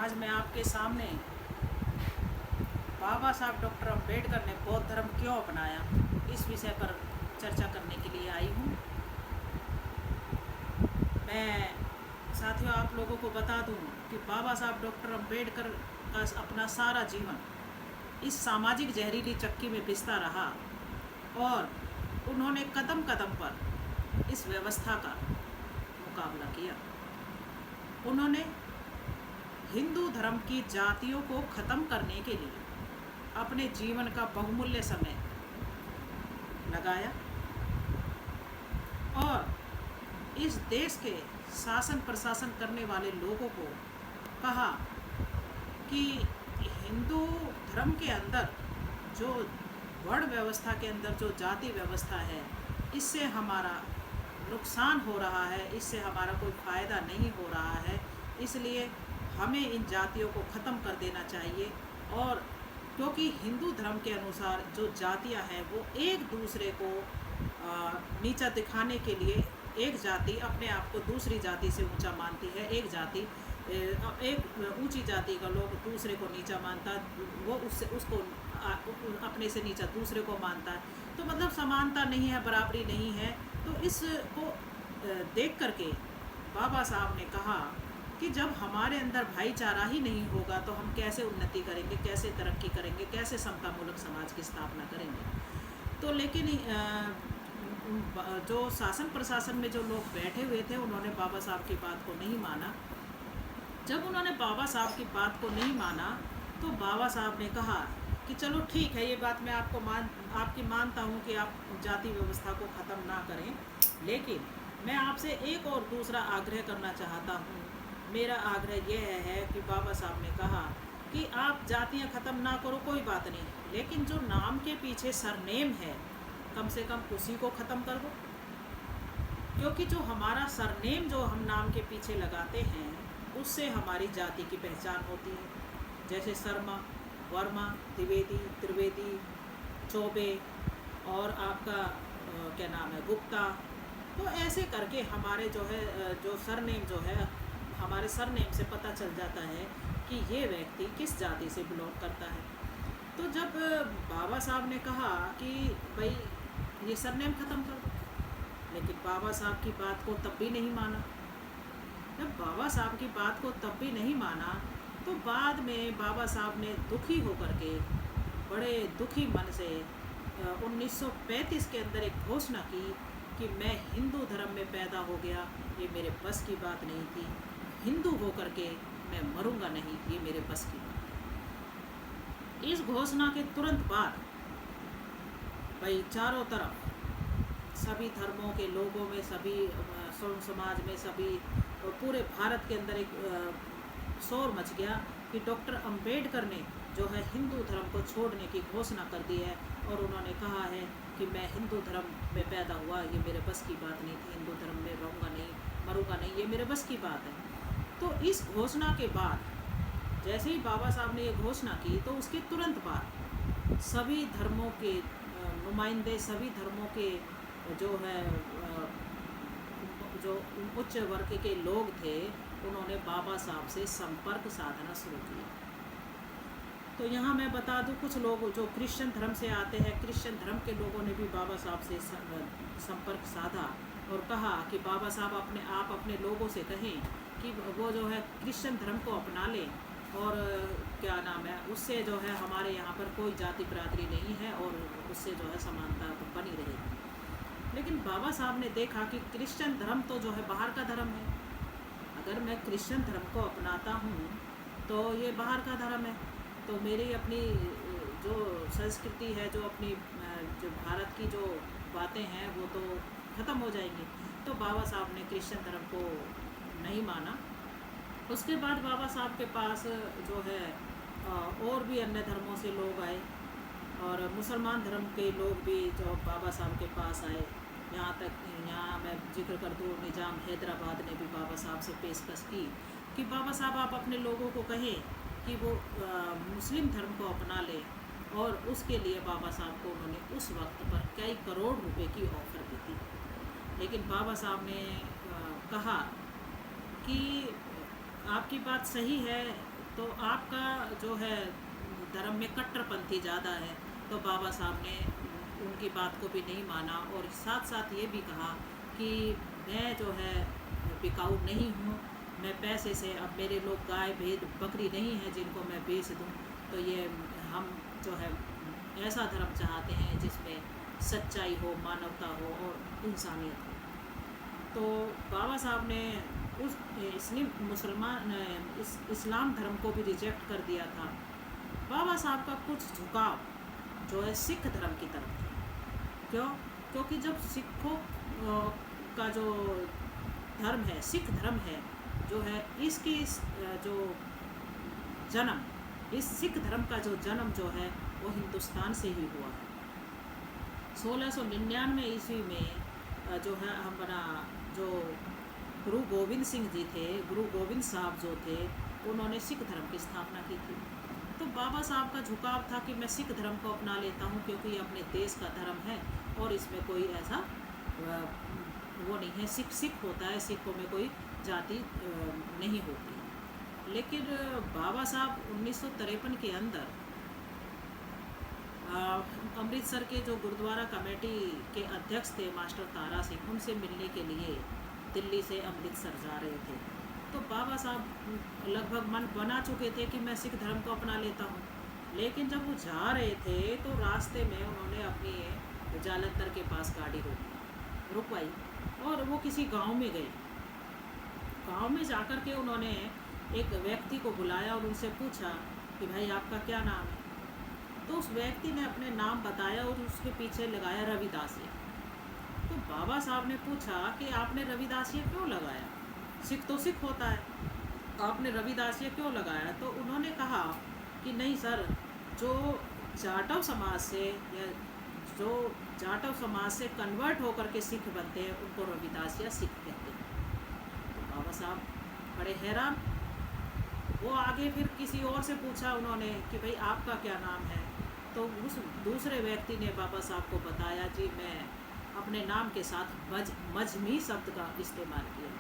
आज मैं आपके सामने बाबा साहब डॉक्टर अम्बेडकर ने बौद्ध धर्म क्यों अपनाया इस विषय पर चर्चा करने के लिए आई हूँ। मैं साथियों आप लोगों को बता दूँ कि बाबा साहब डॉक्टर अम्बेडकर का अपना सारा जीवन इस सामाजिक जहरीली चक्की में पिसता रहा और उन्होंने कदम कदम पर इस व्यवस्था का मुकाबला किया। उन्होंने हिंदू धर्म की जातियों को ख़त्म करने के लिए अपने जीवन का बहुमूल्य समय लगाया और इस देश के शासन प्रशासन करने वाले लोगों को कहा कि हिंदू धर्म के अंदर जो वर्ण व्यवस्था के अंदर जो जाति व्यवस्था है इससे हमारा नुकसान हो रहा है, इससे हमारा कोई फ़ायदा नहीं हो रहा है, इसलिए हमें इन जातियों को ख़त्म कर देना चाहिए। और क्योंकि हिंदू धर्म के अनुसार जो जातियां हैं वो एक दूसरे को नीचा दिखाने के लिए एक जाति अपने आप को दूसरी जाति से ऊंचा मानती है, एक जाति एक ऊंची जाति का लोग दूसरे को नीचा मानता, वो उसको अपने से नीचा दूसरे को मानता है, तो मतलब समानता नहीं है, बराबरी नहीं है। तो इसको देख करके बाबा साहब ने कहा कि जब हमारे अंदर भाईचारा ही नहीं होगा तो हम कैसे उन्नति करेंगे, कैसे तरक्की करेंगे, कैसे समतामूलक समाज की स्थापना करेंगे। तो लेकिन जो शासन प्रशासन में जो लोग बैठे हुए थे उन्होंने बाबा साहब की बात को नहीं माना। जब उन्होंने बाबा साहब की बात को नहीं माना तो बाबा साहब ने कहा कि चलो ठीक है, ये बात मैं आपकी मानता हूँ कि आप जाति व्यवस्था को ख़त्म ना करें, लेकिन मैं आपसे एक और दूसरा आग्रह करना चाहता हूँ। मेरा आग्रह यह है कि बाबा साहब ने कहा कि आप जातियाँ ख़त्म ना करो कोई बात नहीं, लेकिन जो नाम के पीछे सरनेम है कम से कम उसी को ख़त्म कर दो, क्योंकि जो हमारा सरनेम जो हम नाम के पीछे लगाते हैं उससे हमारी जाति की पहचान होती है। जैसे शर्मा, वर्मा, द्विवेदी, त्रिवेदी, चौबे और आपका क्या नाम है, गुप्ता। तो ऐसे करके हमारे जो है जो सरनेम जो है हमारे सरनेम से पता चल जाता है कि ये व्यक्ति किस जाति से बिलोंग करता है। तो जब बाबा साहब ने कहा कि भाई ये सरनेम ख़त्म कर दो, लेकिन बाबा साहब की बात को तब भी नहीं माना। जब बाबा साहब की बात को तब भी नहीं माना तो बाद में बाबा साहब ने दुखी होकर के बड़े दुखी मन से 1935 के अंदर एक घोषणा की कि मैं हिंदू धर्म में पैदा हो गया, ये मेरे बस की बात नहीं थी, हिंदू होकर के मैं मरूंगा नहीं, ये मेरे बस की बात। इस घोषणा के तुरंत बाद भाई चारों तरफ सभी धर्मों के लोगों में, सभी समाज में, सभी पूरे भारत के अंदर एक शोर मच गया कि डॉक्टर अम्बेडकर ने जो है हिंदू धर्म को छोड़ने की घोषणा कर दी है और उन्होंने कहा है कि मैं हिंदू धर्म में पैदा हुआ, ये मेरे बस की बात नहीं थी, हिंदू धर्म में रहूँगा नहीं, मरूँगा नहीं, ये मेरे बस की बात है। तो इस घोषणा के बाद जैसे ही बाबा साहब ने ये घोषणा की तो उसके तुरंत बाद सभी धर्मों के नुमाइंदे, सभी धर्मों के जो है जो उच्च वर्ग के लोग थे उन्होंने बाबा साहब से संपर्क साधना शुरू किया। तो यहाँ मैं बता दूँ कुछ लोग जो क्रिश्चियन धर्म से आते हैं, क्रिश्चियन धर्म के लोगों ने भी बाबा साहब से संपर्क साधा और कहा कि बाबा साहब आप अपने लोगों से कहें कि वो जो है क्रिश्चियन धर्म को अपना लें और क्या नाम है उससे जो है हमारे यहाँ पर कोई जाति बिरादरी नहीं है और उससे जो है समानता बनी रहेगी। लेकिन बाबा साहब ने देखा कि क्रिश्चियन धर्म तो जो है बाहर का धर्म है, अगर मैं क्रिश्चियन धर्म को अपनाता हूँ तो ये बाहर का धर्म है, तो मेरी अपनी जो संस्कृति है, जो अपनी जो भारत की जो बातें हैं वो तो ख़त्म हो जाएंगी। तो बाबा साहब ने क्रिश्चियन धर्म को नहीं माना। उसके बाद बाबा साहब के पास जो है और भी अन्य धर्मों से लोग आए और मुसलमान धर्म के लोग भी जो बाबा साहब के पास आए। यहाँ मैं जिक्र कर दूँ, निज़ाम हैदराबाद ने भी बाबा साहब से पेशकश की कि बाबा साहब आप अपने लोगों को कहें कि वो मुस्लिम धर्म को अपना लें, और उसके लिए बाबा साहब को उन्होंने उस वक्त पर कई करोड़ रुपए की ऑफ़र दी थी। लेकिन बाबा साहब ने कहा कि आपकी बात सही है तो आपका जो है धर्म में कट्टरपंथी ज़्यादा है। तो बाबा साहब ने उनकी बात को भी नहीं माना और साथ साथ ये भी कहा कि मैं जो है बिकाऊ नहीं हूँ, मैं पैसे से, अब मेरे लोग गाय भेड़ बकरी नहीं है जिनको मैं बेच दूँ। तो ये हम जो है ऐसा धर्म चाहते हैं जिसमें सच्चाई हो, मानवता हो और इंसानियत हो। तो बाबा साहब ने उस इस्लाम धर्म को भी रिजेक्ट कर दिया था। बाबा साहब का कुछ झुकाव जो है सिख धर्म की तरफ था। क्यों? क्योंकि जब सिखों का जो धर्म है, सिख धर्म है जो है, इसकी जो जन्म, इस सिख धर्म का जो जन्म जो है वो हिंदुस्तान से ही हुआ है। 1699 ईस्वी में जो है हमारा जो गुरु गोविंद सिंह जी थे, गुरु गोविंद साहब जो थे, उन्होंने सिख धर्म की स्थापना की थी। तो बाबा साहब का झुकाव था कि मैं सिख धर्म को अपना लेता हूँ क्योंकि ये अपने देश का धर्म है और इसमें कोई ऐसा वो नहीं है, सिख होता है, सिखों में कोई जाति नहीं होती। लेकिन बाबा साहब 1953 के अंदर अमृतसर के जो गुरुद्वारा कमेटी के अध्यक्ष थे मास्टर तारा सिंह, उनसे मिलने के लिए दिल्ली से अमृतसर जा रहे थे। तो बाबा साहब लगभग मन बना चुके थे कि मैं सिख धर्म को अपना लेता हूँ। लेकिन जब वो जा रहे थे तो रास्ते में उन्होंने अपनी जालंधर के पास गाड़ी रुकवाई और वो किसी गांव में गए। गांव में जाकर के उन्होंने एक व्यक्ति को बुलाया और उनसे पूछा कि भाई आपका क्या नाम है। तो उस व्यक्ति ने अपने नाम बताया और उसके पीछे लगाया रविदासिया। तो बाबा साहब ने पूछा कि आपने रविदासिया क्यों लगाया, सिख तो सिख होता है, आपने रविदासिया क्यों लगाया। तो उन्होंने कहा कि नहीं सर, जो जाटव समाज से या जो जाटव समाज से कन्वर्ट होकर के सिख बनते हैं उनको रविदासिया सिख कहते हैं। तो बाबा साहब बड़े हैरान। वो आगे फिर किसी और से पूछा उन्होंने कि भाई आपका क्या नाम है। तो उस दूसरे व्यक्ति ने बाबा साहब को बताया जी मैं अपने नाम के साथ मजहबी शब्द का इस्तेमाल किया।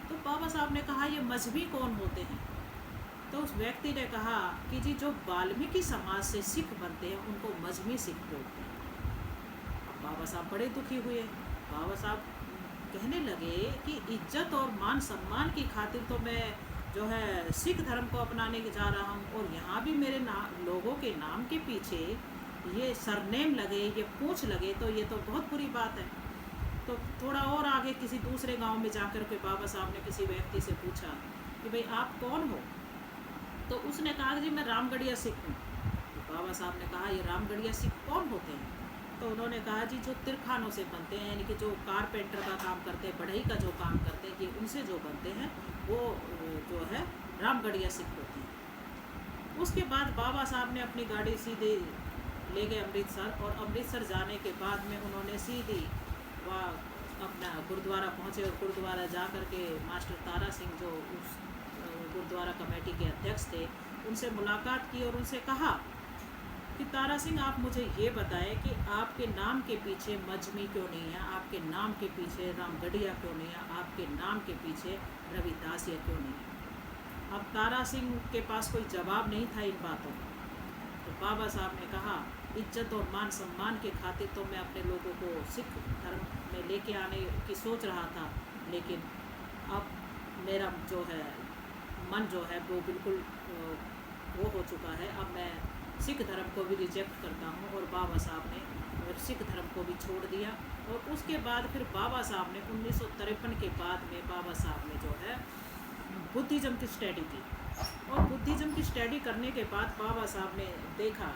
तो बाबा साहब ने कहा ये मजहबी कौन होते हैं। तो उस व्यक्ति ने कहा कि जी जो वाल्मीकि समाज से सिख बनते हैं उनको मजहबी सिख बोलते हैं। अब बाबा साहब बड़े दुखी हुए। बाबा साहब कहने लगे कि इज्जत और मान सम्मान की खातिर तो मैं जो है सिख धर्म को अपनाने जा रहा हूँ और यहाँ भी मेरे लोगों के नाम के पीछे ये सरनेम लगे, ये पूंछ लगे, तो ये तो बहुत बुरी बात है। तो थोड़ा और आगे किसी दूसरे गांव में जाकर के बाबा साहब ने किसी व्यक्ति से पूछा कि भाई आप कौन हो। तो उसने कहा जी मैं रामगढ़िया सिख हूँ। तो बाबा साहब ने कहा ये रामगढ़िया सिख कौन होते हैं। तो उन्होंने कहा जी जो तिरखानों से बनते हैं, यानी कि जो कारपेंटर का काम करते हैं, बढ़ई का जो काम करते हैं, ये उनसे जो बनते हैं वो जो है रामगढ़िया सिख होते हैं। उसके बाद बाबा साहब ने अपनी गाड़ी सीधे ले गए अमृतसर और अमृतसर जाने के बाद में उन्होंने सीधी वह अपना गुरुद्वारा पहुँचे और गुरुद्वारा जा कर के मास्टर तारा सिंह जो उस गुरुद्वारा कमेटी के अध्यक्ष थे उनसे मुलाकात की और उनसे कहा कि तारा सिंह आप मुझे ये बताएं कि आपके नाम के पीछे मजहबी क्यों नहीं है, आपके नाम के पीछे रामगढ़िया क्यों नहीं है, आपके नाम के पीछे रविदासिया क्यों नहीं है। अब तारा सिंह के पास कोई जवाब नहीं था इन बातों का। तो बाबा साहब ने कहा इज्जत और मान सम्मान के खातिर तो मैं अपने लोगों को सिख धर्म में लेके आने की सोच रहा था, लेकिन अब मेरा जो है मन जो है वो बिल्कुल वो हो चुका है। अब मैं सिख धर्म को भी रिजेक्ट करता हूँ। और बाबा साहब ने सिख धर्म को भी छोड़ दिया। और उसके बाद फिर बाबा साहब ने 1953 के बाद में बाबा साहब ने जो है बुद्धिज़्म की स्टडी की। और बुद्धिज़्म की स्टडी करने के बाद बाबा साहब ने देखा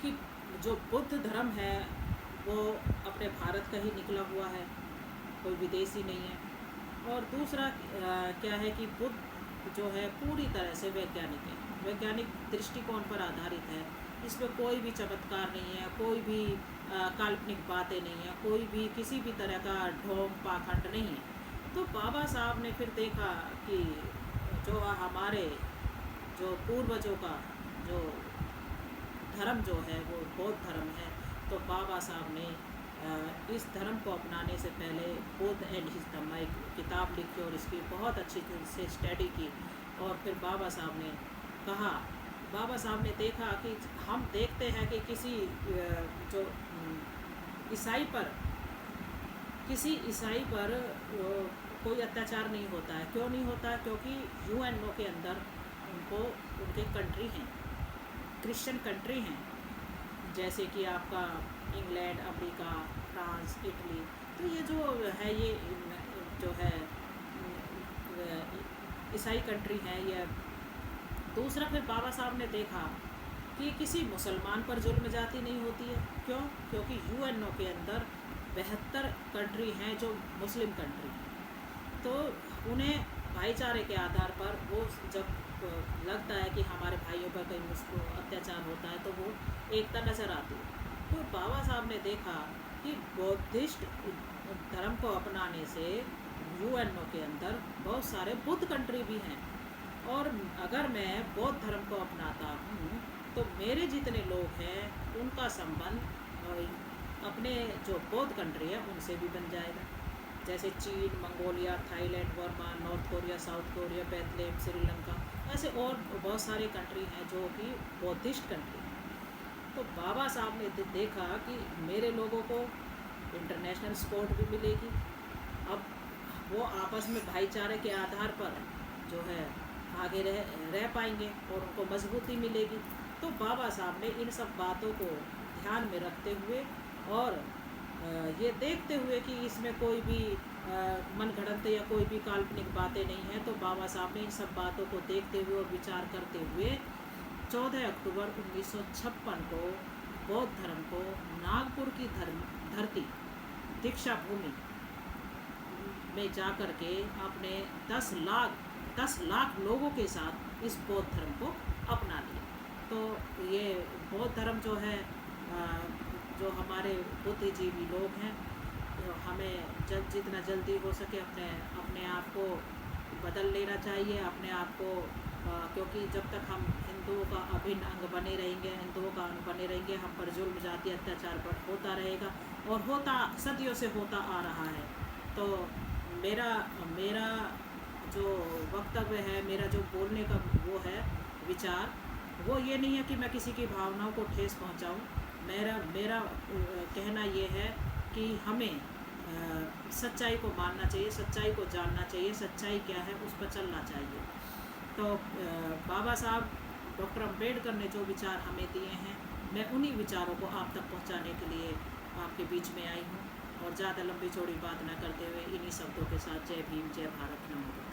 कि जो बुद्ध धर्म है वो अपने भारत का ही निकला हुआ है, कोई विदेशी नहीं है। और दूसरा क्या है कि बुद्ध जो है पूरी तरह से वैज्ञानिक है, वैज्ञानिक दृष्टिकोण पर आधारित है। इसमें कोई भी चमत्कार नहीं है, कोई भी काल्पनिक बातें नहीं है, कोई भी किसी भी तरह का ढोंग पाखंड नहीं है। तो बाबा साहब ने फिर देखा कि जो हमारे जो पूर्वजों का जो धर्म जो है वो बौद्ध धर्म है। तो बाबा साहब ने इस धर्म को अपनाने से पहले बुद्ध एंड हिज धम्म एक किताब लिखी और इसकी बहुत अच्छी से स्टडी की और फिर बाबा साहब ने कहा, बाबा साहब ने देखा कि हम देखते हैं कि किसी जो ईसाई पर कोई अत्याचार नहीं होता है। क्यों नहीं होता? क्योंकि यूएनओ के अंदर उनको उनके कंट्री हैं, क्रिश्चियन कंट्री हैं, जैसे कि आपका इंग्लैंड, अमेरिका, फ्रांस, इटली। तो ये जो है, ये जो है ईसाई कंट्री हैं ये। दूसरा, फिर बाबा साहब ने देखा कि किसी मुसलमान पर जुल्म जाती नहीं होती है। क्यों? क्योंकि यूएनओ के अंदर 72 कंट्री हैं जो मुस्लिम कंट्री हैं। तो उन्हें भाईचारे के आधार पर वो जब लगता है कि हमारे भाइयों पर कहीं अत्याचार होता है तो वो एकता नज़र आती है। तो बाबा साहब ने देखा कि बौद्धिस्ट धर्म को अपनाने से यूएनओ के अंदर बहुत सारे बुद्ध कंट्री भी हैं, और अगर मैं बौद्ध धर्म को अपनाता हूँ तो मेरे जितने लोग हैं उनका संबंध अपने जो बौद्ध कंट्री है उनसे भी बन जाएगा, जैसे चीन, Mongolia, Thailand, Burma, north Korea, south Korea, Bethlehem, Sri Lanka, ऐसे और बहुत सारे कंट्री हैं जो कि बौद्धिस्ट कंट्री हैं। तो बाबा साहब ने देखा कि मेरे लोगों को इंटरनेशनल सपोर्ट भी मिलेगी, अब वो आपस में भाईचारे के आधार पर जो है आगे रह पाएंगे और उनको मजबूती मिलेगी। तो बाबा साहब ने इन सब बातों को ध्यान में रखते हुए और ये देखते हुए कि इसमें कोई भी मनगढ़ंत या कोई भी काल्पनिक बातें नहीं हैं, तो बाबा साहब ने इन सब बातों को देखते हुए और विचार करते हुए 14 अक्टूबर 1956 को बौद्ध धर्म को नागपुर की धरती दीक्षा भूमि में जा कर के अपने 10 लाख लोगों के साथ इस बौद्ध धर्म को अपना लिया। तो ये बौद्ध धर्म जो है, जो हमारे बुद्धिजीवी लोग हैं, हमें जितना जल्दी हो सके अपने आप को बदल लेना चाहिए, अपने आप को, क्योंकि जब तक हम हिंदुओं का अभिन्न अंग बने रहेंगे, हम पर जुल्म, जाति, अत्याचार पर होता रहेगा और सदियों से होता आ रहा है। तो मेरा जो वक्तव्य है, मेरा जो बोलने का वो है विचार, वो ये नहीं है कि मैं किसी की भावनाओं को ठेस पहुंचाऊं। मेरा कहना ये है कि हमें सच्चाई को मानना चाहिए, सच्चाई को जानना चाहिए, सच्चाई क्या है उस पर चलना चाहिए। तो बाबा साहब डॉक्टर अम्बेडकर ने जो विचार हमें दिए हैं, मैं उन्हीं विचारों को आप तक पहुंचाने के लिए आपके बीच में आई हूं, और ज़्यादा लंबी चौड़ी बात ना करते हुए इन्हीं शब्दों के साथ जय भीम, जय भारत, नमो।